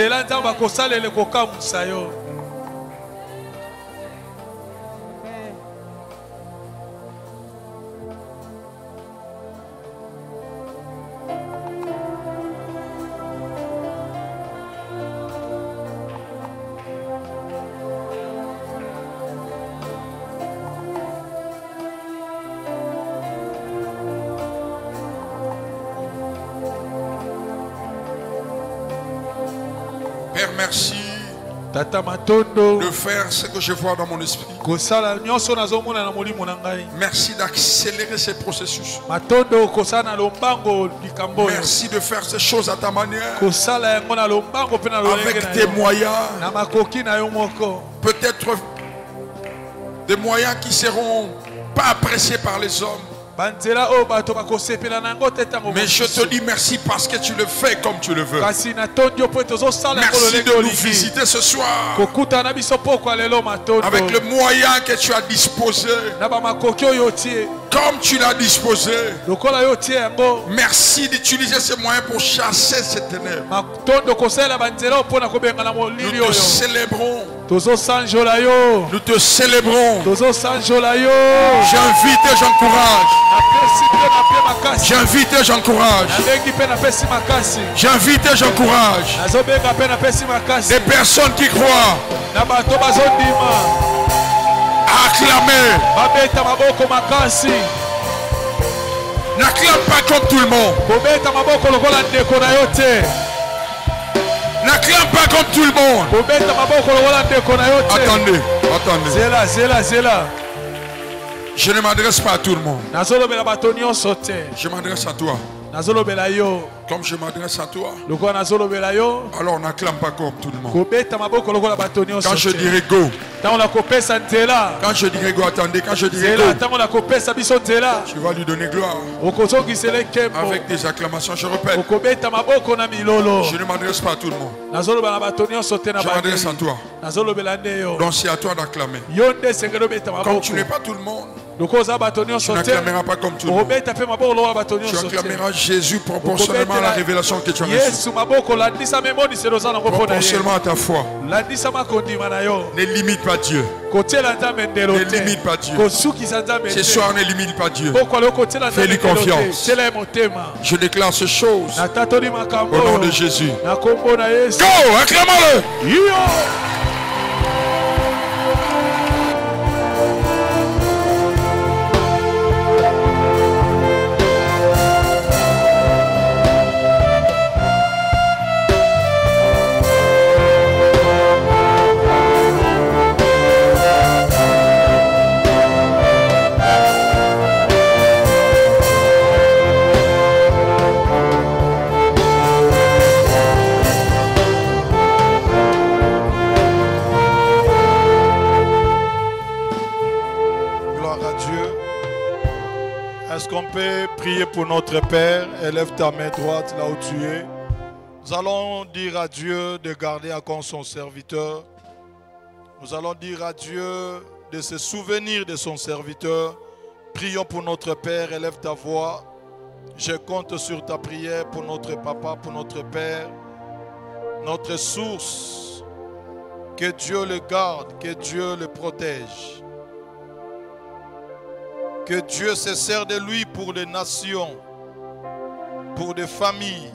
Père, merci de faire ce que je vois dans mon esprit. Merci d'accélérer ces processus. Merci de faire ces choses à ta manière. Avec tes moyens. Peut-être des moyens qui ne seront pas appréciés par les hommes. Mais je te dis merci parce que tu le fais comme tu le veux. Merci de nous visiter ce soir avec le moyen que tu as disposé, comme tu l'as disposé. Merci d'utiliser ces moyens pour chasser ces ténèbres. Nous te célébrons. Nous te célébrons. J'invite et j'encourage. J'invite et j'encourage. J'invite et j'encourage des personnes qui croient à acclamer. N'acclame pas comme tout le monde. N'acclame pas comme tout le monde. Attendez, attendez. Je ne m'adresse pas à tout le monde. Je m'adresse à toi. Comme je m'adresse à toi, alors n'acclame pas comme tout le monde. Quand je dirai go, quand je dirai go, attendez, quand je dirai go, tu vas lui donner gloire avec des acclamations. Je répète, je ne m'adresse pas à tout le monde. Je m'adresse à toi. Donc c'est à toi d'acclamer. Comme tu n'es pas tout le monde, tu n'acclameras pas comme tout le monde. Tu acclameras Jésus proportionnellement à la révélation que tu as reçue. Proportionnellement à ta foi. Ne limite pas Dieu. Ne limite pas Dieu. Ce soir, ne limite pas Dieu. Fais-lui confiance. Je déclare ces choses au nom de Jésus. Go, acclamons-le. Est-ce qu'on peut prier pour notre Père? Élève ta main droite là où tu es. Nous allons dire à Dieu de garder à compte son serviteur. Nous allons dire à Dieu de se souvenir de son serviteur. Prions pour notre Père. Élève ta voix. Je compte sur ta prière pour notre papa, pour notre Père, notre source, Que Dieu le garde, que Dieu le protège. Que Dieu se sert de lui pour des nations, pour des familles,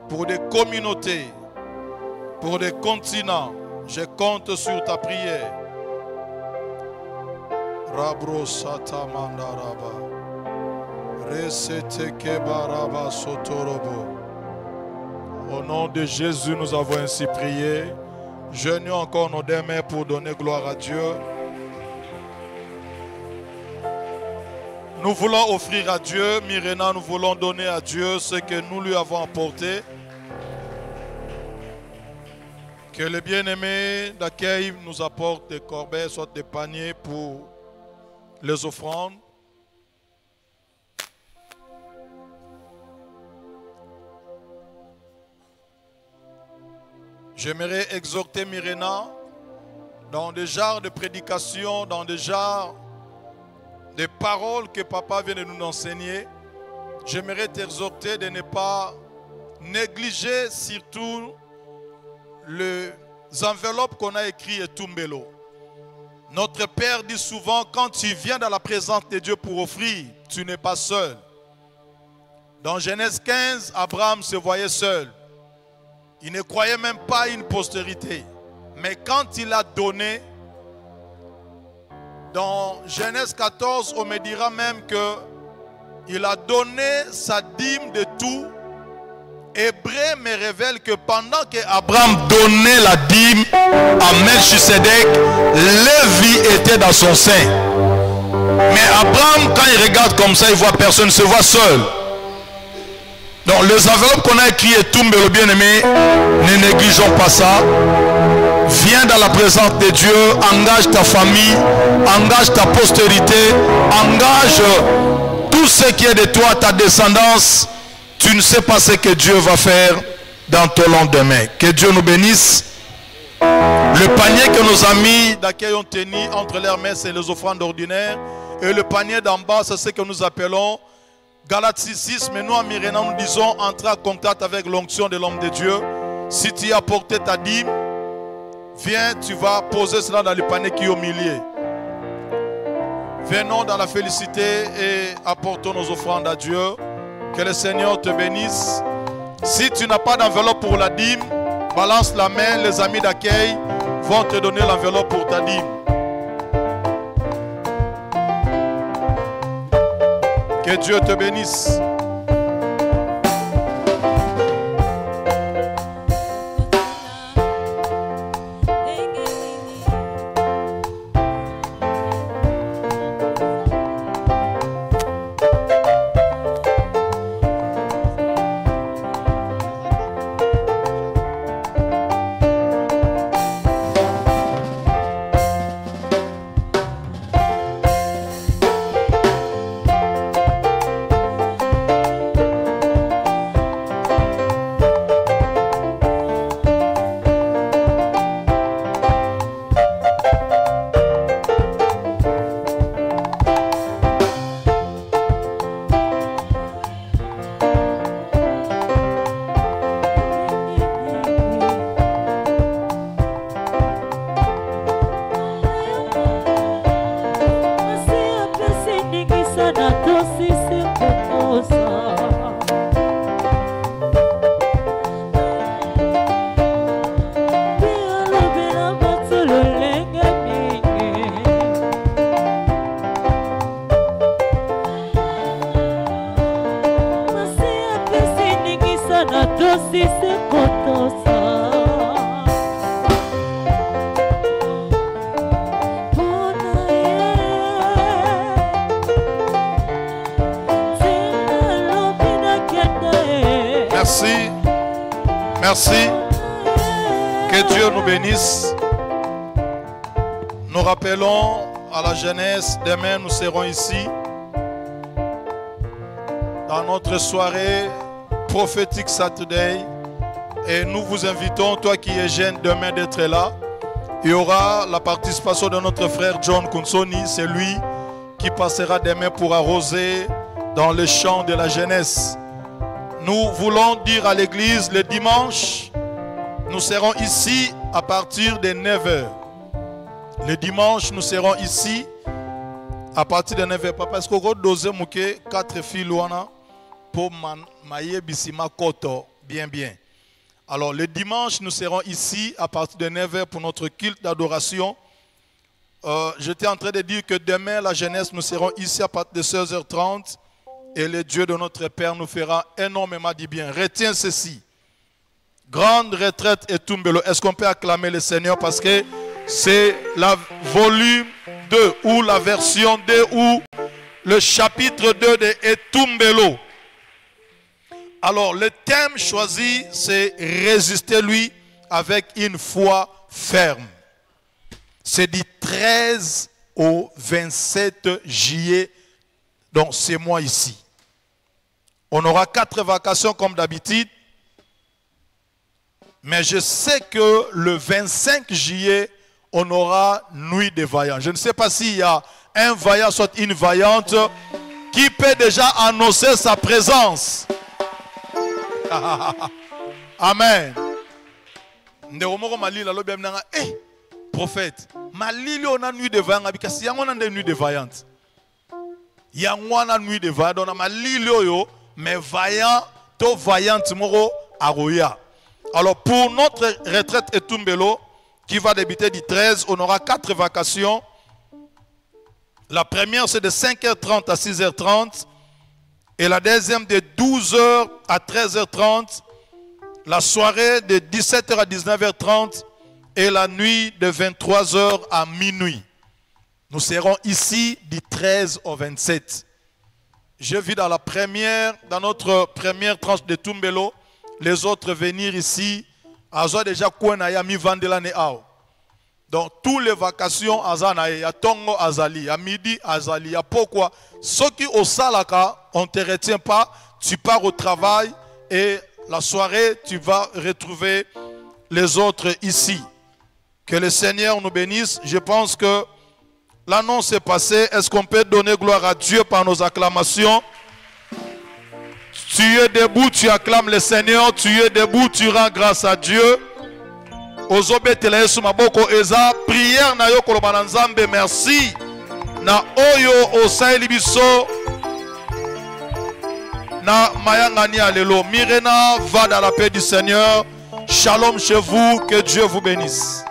pour des communautés, pour des continents. Je compte sur ta prière. Rabro sata mandaraba. Resete kebaraba sotorobo. Au nom de Jésus, nous avons ainsi prié. Jeûnons encore nos deux mains pour donner gloire à Dieu. Nous voulons offrir à Dieu, Myrena, nous voulons donner à Dieu ce que nous lui avons apporté. Que le bien-aimé d'accueil nous apporte des corbeilles, soit des paniers pour les offrandes. J'aimerais exhorter Myrena dans des genres de prédication, dans des genres de paroles que papa vient de nous enseigner. J'aimerais t'exhorter de ne pas négliger surtout les enveloppes qu'on a écrites et Tumbelo. Notre Père dit souvent, quand tu viens dans la présence de Dieu pour offrir, tu n'es pas seul. Dans Genèse 15, Abraham se voyait seul. Il ne croyait même pas à une postérité. Mais quand il a donné, dans Genèse 14, on me dira même qu'il a donné sa dîme de tout. Hébreu me révèle que pendant que Abraham donnait la dîme à Melchisedec, Lévi était dans son sein. Mais Abraham, quand il regarde comme ça, il voit personne, il se voit seul. Donc les enveloppes qu'on a écrites et tout, mais le bien-aimé, ne négligeons pas ça. Viens dans la présence de Dieu, engage ta famille, engage ta postérité, engage tout ce qui est de toi, ta descendance. Tu ne sais pas ce que Dieu va faire dans ton lendemain. Que Dieu nous bénisse. Le panier que nos amis d'accueil ont tenu entre leurs mains, c'est les offrandes ordinaires. Et le panier d'en bas, c'est ce que nous appelons Galates 6. Mais nous, à Myrena, nous disons entrer en contact avec l'onction de l'homme de Dieu. Si tu as apporté ta dîme, viens, tu vas poser cela dans le panier qui est au milieu. Venons dans la félicité et apportons nos offrandes à Dieu. Que le Seigneur te bénisse. Si tu n'as pas d'enveloppe pour la dîme, balance la main, les amis d'accueil vont te donner l'enveloppe pour ta dîme. Que Dieu te bénisse. Merci. Merci. Que Dieu nous bénisse. Nous rappelons à la jeunesse, demain nous serons ici dans notre soirée prophétique Saturday. Et nous vous invitons, toi qui es jeune, demain d'être là. Il y aura la participation de notre frère John Kunsoni. C'est lui qui passera demain pour arroser dans les champs de la jeunesse. Nous voulons dire à l'église, le dimanche, nous serons ici à partir de 9h. Le dimanche, nous serons ici à partir de 9h. Parce que nous dosé 4 filles pour mailler bisima koto bien. Alors le dimanche, nous serons ici à partir de 9h pour notre culte d'adoration. J'étais en train de dire que demain, la jeunesse, nous serons ici à partir de 16h30 et le Dieu de notre Père nous fera énormément du bien. Retiens ceci. Grande retraite et Tumbelo. Est-ce qu'on peut acclamer le Seigneur parce que c'est la volume 2 ou la version 2 ou le chapitre 2 de Etumbelo. Alors le thème choisi c'est résister lui avec une foi ferme. C'est du 13 au 27 juillet, donc c'est moi ici. On aura 4 vacations comme d'habitude. Mais je sais que le 25 juillet, on aura nuit des vaillants. Je ne sais pas s'il y a un vaillant, soit une vaillante, qui peut déjà annoncer sa présence. Amen. Prophète, Malili on a nuit de vaillants, parce qu'il y a une nuit de vaillantes. Il y a une nuit de vaillants, donc Malili yo, mais vaillant, to vaillante moro aroya. Alors pour notre retraite Etumbelo, qui va débuter du 13, on aura 4 vacations. La première c'est de 5h30 à 6h30. Et la deuxième de 12h à 13h30. La soirée de 17h à 19h30. Et la nuit de 23h à minuit. Nous serons ici du 13 au 27. Je vis dans notre première tranche de Tumbelo. Les autres venir ici, azo déjà kouena mi vandela ne ao. Donc tous les vacations azana ya tongo azali, ya midi azali, ya pourquoi ceux qui au salaka, on te retient pas, tu pars au travail et la soirée tu vas retrouver les autres ici. Que le Seigneur nous bénisse. Je pense que l'annonce est passée. Est-ce qu'on peut donner gloire à Dieu par nos acclamations? Tu es debout, tu acclames le Seigneur. Tu es debout, tu rends grâce à Dieu. Prière na yo koloba nzambe merci. Na oyo osaeli biso na mayangani alelo. Mirena va dans la paix du Seigneur. Shalom chez vous, que Dieu vous bénisse.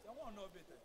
I want to know better.